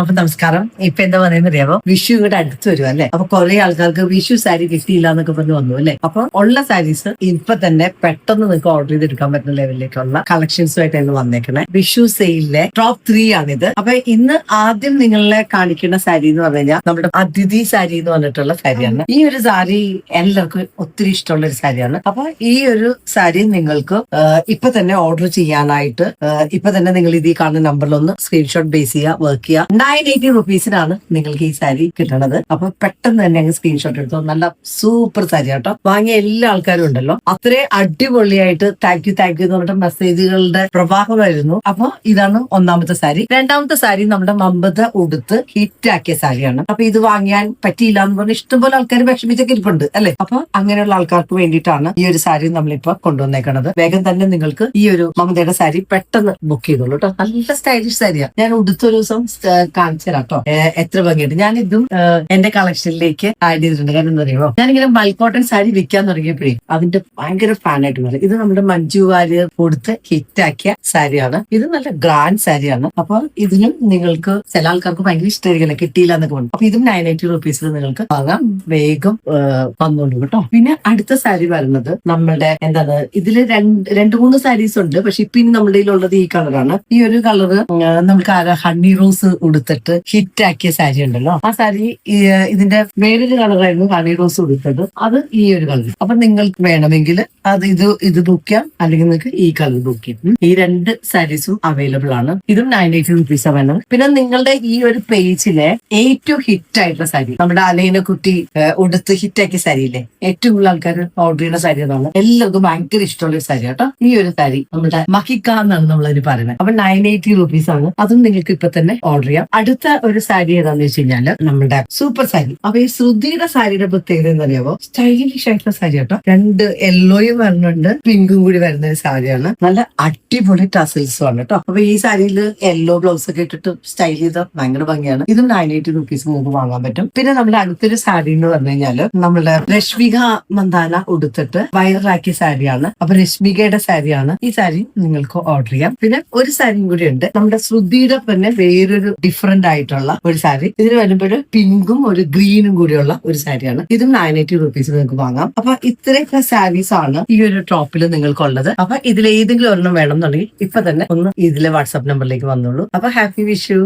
അപ്പൊ നമസ്കാരം. ഇപ്പൊ എന്താ പറയുന്നത് അറിയാമോ, വിഷു ഇവിടെ അടുത്ത് വരും അല്ലെ. അപ്പൊ കുറെ ആൾക്കാർക്ക് വിഷു സാരി കിട്ടിയില്ല എന്നൊക്കെ പറഞ്ഞ് വന്നു അല്ലെ. അപ്പൊ ഉള്ള സാരീസ് ഇപ്പൊ തന്നെ പെട്ടെന്ന് നിങ്ങൾക്ക് ഓർഡർ ചെയ്തെടുക്കാൻ പറ്റുന്ന ലെവലിലേക്കുള്ള കളക്ഷൻസുമായിട്ടാണ് വന്നേക്കണേ. വിഷു സെയിലിലെ ടോപ്പ് 3 ആണിത്. അപ്പൊ ഇന്ന് ആദ്യം നിങ്ങളെ കാണിക്കുന്ന സാരി എന്ന് പറഞ്ഞു കഴിഞ്ഞാൽ നമ്മുടെ അതിഥി സാരി എന്ന് പറഞ്ഞിട്ടുള്ള സാരിയാണ്. ഈ ഒരു സാരി എല്ലാവർക്കും ഒത്തിരി ഇഷ്ടമുള്ള ഒരു സാരിയാണ്. അപ്പൊ ഈ ഒരു സാരി നിങ്ങൾക്ക് ഇപ്പൊ തന്നെ ഓർഡർ ചെയ്യാനായിട്ട് ഇപ്പൊ തന്നെ നിങ്ങൾ ഇതിൽ കാണുന്ന നമ്പറിലൊന്ന് സ്ക്രീൻഷോട്ട് ബേസ് ചെയ്യുക, വർക്ക് ചെയ്യുക. 980 റുപ്പീസിനാണ് നിങ്ങൾക്ക് ഈ സാരി കിട്ടണത്. അപ്പൊ പെട്ടെന്ന് തന്നെ അങ്ങ് സ്ക്രീൻഷോട്ട് എടുത്തോ. നല്ല സൂപ്പർ സാരി കേട്ടോ. വാങ്ങിയ എല്ലാ ആൾക്കാരും ഉണ്ടല്ലോ അത്രയും അടിപൊളിയായിട്ട് താങ്ക് യു എന്ന് പറഞ്ഞിട്ട് മെസ്സേജുകളുടെ പ്രവാഹമായിരുന്നു. അപ്പൊ ഇതാണ് ഒന്നാമത്തെ സാരി. രണ്ടാമത്തെ സാരി നമ്മുടെ മമ്പത ഉടുത്ത് ഹിറ്റ് ആക്കിയ സാരിയാണ്. അപ്പൊ ഇത് വാങ്ങിയാൻ പറ്റിയില്ല എന്ന് പറഞ്ഞ് ഇഷ്ടംപോലെ ആൾക്കാർ വിഷമിച്ചൊക്കെ ഇരിപ്പുണ്ട് അല്ലെ. അപ്പൊ അങ്ങനെയുള്ള ആൾക്കാർക്ക് വേണ്ടിയിട്ടാണ് ഈ ഒരു സാരി നമ്മളിപ്പോ കൊണ്ടുവന്നേക്കണത്. വേഗം തന്നെ നിങ്ങൾക്ക് ഈ ഒരു മമതയുടെ സാരി പെട്ടെന്ന് ബുക്ക് ചെയ്തോളൂ കേട്ടോ. നല്ല സ്റ്റൈലിഷ് സാരിയാണ്. ഞാൻ ഉടുത്തൊരു ദിവസം കാണിച്ചു തരാം കേട്ടോ, എത്ര ഭംഗിയുണ്ട്. ഞാൻ ഇതും എന്റെ കളക്ഷനിലേക്ക് ആഡ് ചെയ്തിട്ടുണ്ട്. കാരണം എന്താ പറയുമോ, ഞാനിങ്ങനെ മൽക്കോട്ടൺ സാരി വിൽക്കാൻ തുടങ്ങിയപ്പോഴേ അതിന്റെ ഭയങ്കര ഫാനായിട്ട് മാറി. ഇത് നമ്മുടെ മഞ്ജു വാര്യർ കൊടുത്ത് ഹിറ്റാക്കിയ സാരിയാണ്. ഇത് നല്ല ഗ്രാൻഡ് സാരിയാണ്. അപ്പൊ ഇതിനും നിങ്ങൾക്ക് ചില ആൾക്കാർക്ക് ഭയങ്കര ഇഷ്ടമായിരിക്കില്ല, കിട്ടിയില്ല എന്നൊക്കെ പറഞ്ഞു. അപ്പൊ ഇതും 980 റുപ്പീസിൽ നിങ്ങൾക്ക് വാങ്ങാം. വേഗം വന്നോളൂ കേട്ടോ. പിന്നെ അടുത്ത സാരി വരുന്നത് നമ്മുടെ എന്താണ്, ഇതില് രണ്ട് മൂന്ന് സാരീസ് ഉണ്ട്. പക്ഷെ ഇപ്പൊ ഇനി നമ്മുടെ ഉള്ളത് ഈ കളറാണ്. ഈ ഒരു കളറ് നമുക്ക് ഹണി റോസ് ഉടുത്തിട്ട് ഹിറ്റ് ആക്കിയ സാരി ഉണ്ടല്ലോ, ആ സാരി ഇതിന്റെ വേറൊരു കളറായിരുന്നു ഹണി റോസ് ഉടുത്തത്. അത് ഈ ഒരു കളർ. അപ്പൊ നിങ്ങൾക്ക് വേണമെങ്കിൽ അത് ഇത് ബുക്ക് ചെയ്യാം, അല്ലെങ്കിൽ നിങ്ങൾക്ക് ഈ കളർ ബുക്ക് ചെയ്യാം. ഈ രണ്ട് സാരീസും അവൈലബിൾ ആണ്. ഇതും 980 റുപ്പീസ് വേണം. പിന്നെ നിങ്ങളുടെ ഈ ഒരു പേജിലെ ഏറ്റവും ഹിറ്റ് ആയിട്ടുള്ള സാരി നമ്മുടെ അലൈന കുട്ടി ഉടുത്ത് ഹിറ്റ് ആക്കിയ സാരിയില്ലേ, ഏറ്റവും കൂടുതൽ ആൾക്കാർ ഓർഡർ ചെയ്യുന്ന സാരി അതാണ്. എല്ലാവർക്കും ഭയങ്കര ഇഷ്ടമുള്ള സാരി കേട്ടോ. ഈ ഒരു സാരി നമ്മുടെ മഹിക്ക എന്നാണ് നമ്മളതിന് പറയുന്നത്. അപ്പൊ 980 റുപ്പീസ് ആണ്. അതും നിങ്ങൾക്ക് ഇപ്പൊ തന്നെ ഓർഡർ ചെയ്യാം. അടുത്ത ഒരു സാരി ഏതാന്ന് വെച്ച് കഴിഞ്ഞാല് നമ്മുടെ സൂപ്പർ സാരി. അപ്പൊ ഈ ശ്രുതിയുടെ സാരിയുടെ പ്രത്യേകത എന്ന് അറിയാമോ, സ്റ്റൈലിഷ് ആയിട്ടുള്ള സാരി കേട്ടോ. 2 യെല്ലോയും വരുന്നുണ്ട്, പിങ്കും കൂടി വരുന്ന ഒരു സാരിയാണ്. നല്ല അടിപൊളി ടസൽസും ആണ് കേട്ടോ. അപ്പൊ ഈ സാരിയിൽ യെല്ലോ ബ്ലൗസ് ഒക്കെ ഇട്ടിട്ട് സ്റ്റൈൽ ചെയ്ത ഭയങ്കര ഭംഗിയാണ്. ഇതും 980 റുപ്പീസ് നിങ്ങൾക്ക് വാങ്ങാൻ പറ്റും. പിന്നെ നമ്മുടെ അടുത്തൊരു സാരി എന്ന് പറഞ്ഞു കഴിഞ്ഞാല് നമ്മുടെ രശ്മിക മന്ദാന ഉടുത്തിട്ട് വൈറലാക്കിയ സാരിയാണ്. അപ്പൊ രശ്മികയുടെ സാരിയാണ്. ഈ സാരി നിങ്ങൾക്ക് ഓർഡർ ചെയ്യാം. പിന്നെ ഒരു സാരിയും കൂടി ഉണ്ട് നമ്മുടെ ശ്രുതിയുടെ തന്നെ വേറൊരു ഡിഫറെന്റ് ആയിട്ടുള്ള ഒരു സാരി. ഇതിന് വരുമ്പോൾ പിങ്കും ഒരു ഗ്രീനും കൂടിയുള്ള ഒരു സാരിയാണ്. ഇതും 980 റുപ്പീസ് നിങ്ങൾക്ക് വാങ്ങാം. അപ്പൊ ഇത്രയൊക്കെ സാരീസ് ആണ് ഈ ഒരു ടോപ്പിൽ നിങ്ങൾക്കുള്ളത്. അപ്പൊ ഇതിൽ ഏതെങ്കിലും ഒരെണ്ണം വേണമെന്നുണ്ടെങ്കിൽ ഇപ്പൊ തന്നെ ഒന്ന് ഇതിലെ വാട്സാപ്പ് നമ്പറിലേക്ക് വന്നോളൂ. അപ്പൊ ഹാപ്പി വിഷു.